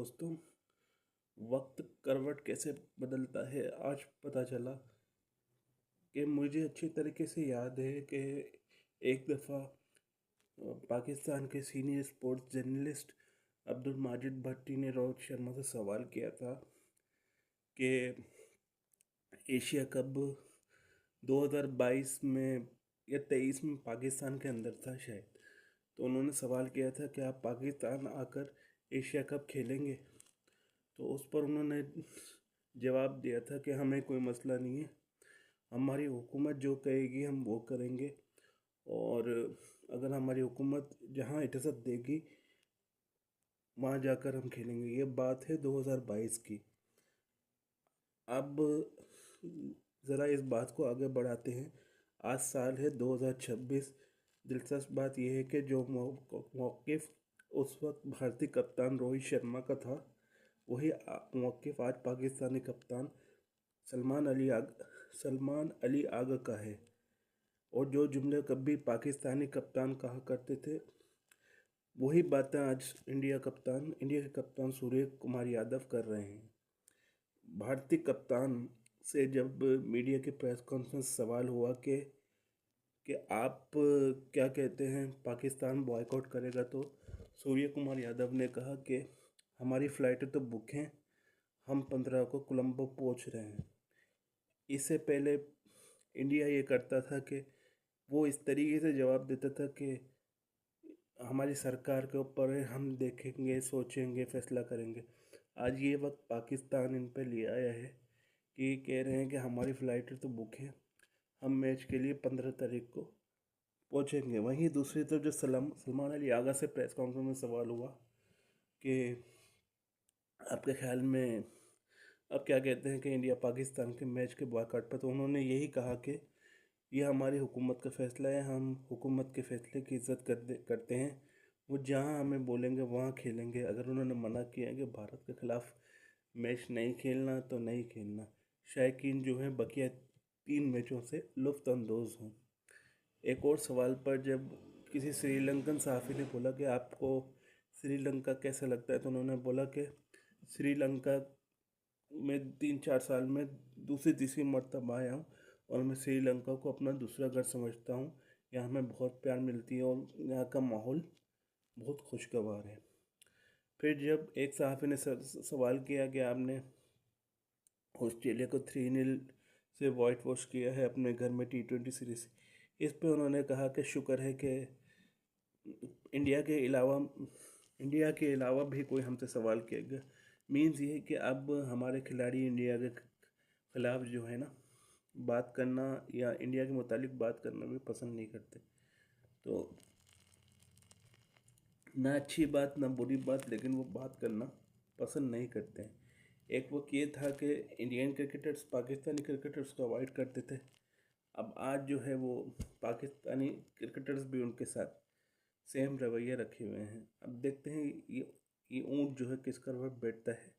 दोस्तों, वक्त करवट कैसे बदलता है आज पता चला कि मुझे अच्छी तरीके से याद है कि एक दफ़ा पाकिस्तान के senior sports journalist Abdul Majid Bhatti ने रोहित शर्मा से सवाल किया था कि एशिया कप 2022 में या 23 में पाकिस्तान के अंदर था शायद। तो उन्होंने सवाल किया था कि आप पाकिस्तान आकर एशिया कप खेलेंगे। तो उस पर उन्होंने जवाब दिया था कि हमें कोई मसला नहीं है, हमारी हुकूमत जो कहेगी हम वो करेंगे, और अगर हमारी हुकूमत जहाँ इजाज़त देगी वहाँ जाकर हम खेलेंगे। ये बात है 2022 की। अब ज़रा इस बात को आगे बढ़ाते हैं। आज साल है 2026। दिलचस्प बात यह है कि जो मौक़िफ़ उस वक्त भारतीय कप्तान रोहित शर्मा का था, वही मौक़िफ़ आज पाकिस्तानी कप्तान सलमान अली आगा का है। और जो जुमले कभी पाकिस्तानी कप्तान कहा करते थे, वही बातें आज इंडिया के कप्तान सूर्य कुमार यादव कर रहे हैं। भारतीय कप्तान से जब मीडिया की प्रेस कॉन्फ्रेंस सवाल हुआ कि आप क्या कहते हैं, पाकिस्तान बॉयकॉट करेगा, तो सूर्य कुमार यादव ने कहा कि हमारी फ़्लाइटें तो बुक हैं, हम 15 को कोलंबो पहुंच रहे हैं। इससे पहले इंडिया ये करता था कि वो इस तरीके से जवाब देता था कि हमारी सरकार के ऊपर है, हम देखेंगे, सोचेंगे, फैसला करेंगे। आज ये वक्त पाकिस्तान इन पे ले आया है कि कह रहे हैं कि हमारी फ़्लाइटें तो बुक हैं, हम मैच के लिए 15 तारीख को पहुँचेंगे। वहीं दूसरी तरफ जो सलमान अली आगा से प्रेस कॉन्फ्रेंस में सवाल हुआ कि आपके ख्याल में अब क्या कहते हैं कि इंडिया पाकिस्तान के मैच के बॉयकॉट पर, तो उन्होंने यही कहा कि ये हमारी हुकूमत का फ़ैसला है, हम हुकूमत के फ़ैसले की इज़्ज़त करते हैं। वो जहाँ हमें बोलेंगे वहाँ खेलेंगे। अगर उन्होंने मना किया कि भारत के ख़िलाफ़ मैच नहीं खेलना तो नहीं खेलना। शायकीन जो है बकिया 3 मैचों से लुत्फ़अंदोज़ हों। एक और सवाल पर जब किसी श्रीलंकन सहाफ़ी ने बोला कि आपको श्रीलंका कैसा लगता है, तो उन्होंने बोला कि श्रीलंका में 3-4 साल में दूसरी तीसरी मरतबा आया हूँ और मैं श्रीलंका को अपना दूसरा घर समझता हूँ। यहाँ हमें बहुत प्यार मिलती है और यहाँ का माहौल बहुत खुशगवार है। फिर जब एक सहाफ़ी ने सवाल किया कि आपने ऑस्ट्रेलिया को 3-0 से वाइट वॉश किया है अपने घर में T20 सीरीज़, इस पे उन्होंने कहा कि शुक्र है कि इंडिया के अलावा भी कोई हमसे सवाल किया। मीन्स ये है कि अब हमारे खिलाड़ी इंडिया के ख़िलाफ़ जो है ना, बात करना या इंडिया के मुतालिक बात करना भी पसंद नहीं करते। तो ना अच्छी बात ना बुरी बात, लेकिन वो बात करना पसंद नहीं करते हैं। एक वक्त ये था कि इंडियन क्रिकेटर्स पाकिस्तानी क्रिकेटर्स को अवॉइड करते थे। अब आज जो है वो पाकिस्तानी क्रिकेटर्स भी उनके साथ सेम रवैया रखे हुए हैं। अब देखते हैं ये ऊँट जो है किस करवट बैठता है।